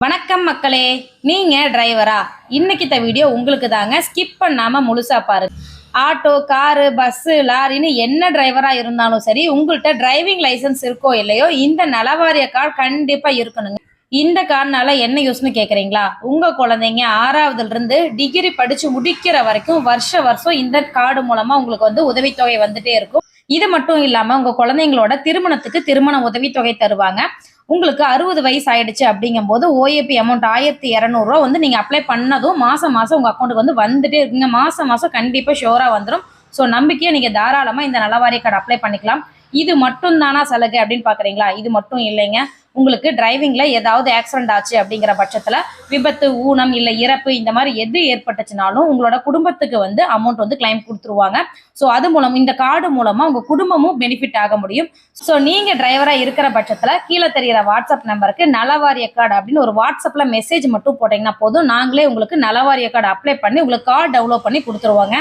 வணக்கம் மக்களே, நீங்க டிரைவரா? இன்னைக்கு இந்த வீடியோ உங்களுக்கு தாங்க. ஸ்கிப் பண்ணாம முழுசா பாருங்க. ஆட்டோ, காரு, பஸ், லாரின்னு என்ன டிரைவரா இருந்தாலும் சரி, உங்கள்கிட்ட டிரைவிங் லைசன்ஸ் இருக்கோ இல்லையோ இந்த நலவாரிய கார்டு கண்டிப்பா இருக்கணுங்க. இந்த கார்டுனால என்ன யூஸ்னு கேக்குறீங்களா? உங்க குழந்தைங்க 6வதுல இருந்து டிகிரி படிச்சு முடிக்கிற வரைக்கும் வருஷம் இந்த கார்டு மூலமா உங்களுக்கு உதவித்தொகை வந்துட்டே இருக்கும். இது மட்டும் இல்லாம உங்க குழந்தைங்களோட திருமணத்துக்கு திருமண உதவித்தொகை தருவாங்க. உங்களுக்கு 60 வயசு ஆயிடுச்சு அப்படிங்கும்போது ஓஏபி அமௌண்ட் 1200 நீங்க அப்ளை பண்ணதும் மாசம் மாசம் உங்க அக்கௌண்ட்டுக்கு வந்துட்டே இருக்குங்க. மாசம் மாசம் கண்டிப்பா ஷோரா வந்துடும். ஸோ நம்பிக்கையா நீங்க தாராளமா இந்த நலவாரிய கார்டு அப்ளை பண்ணிக்கலாம். இது மட்டும் தானா சலுகை அப்படின்னு பாக்குறீங்களா? இது மட்டும் இல்லைங்க. உங்களுக்கு டிரைவிங்ல ஏதாவது ஆக்சிடென்ட் ஆச்சு அப்படிங்கிற பட்சத்துல விபத்து, ஊனம் இல்ல இறப்பு இந்த மாதிரி எது ஏற்பட்டுச்சுனாலும் உங்களோட குடும்பத்துக்கு அமௌண்ட் கிளைம் கொடுத்துருவாங்க. ஸோ அது மூலம் இந்த கார்டு மூலமா உங்க குடும்பமும் பெனிஃபிட் ஆக முடியும். ஸோ நீங்க டிரைவரா இருக்கிற பட்சத்துல கீழே தெரிகிற வாட்ஸ்அப் நம்பருக்கு நலவாரிய கார்டு அப்படின்னு ஒரு வாட்ஸ்அப்ல மெசேஜ் மட்டும் போட்டீங்கன்னா போதும். நாங்களே உங்களுக்கு நலவாரிய கார்டு அப்ளை பண்ணி உங்களுக்கு கார்டு டவுன்லோட் பண்ணி கொடுத்துருவாங்க.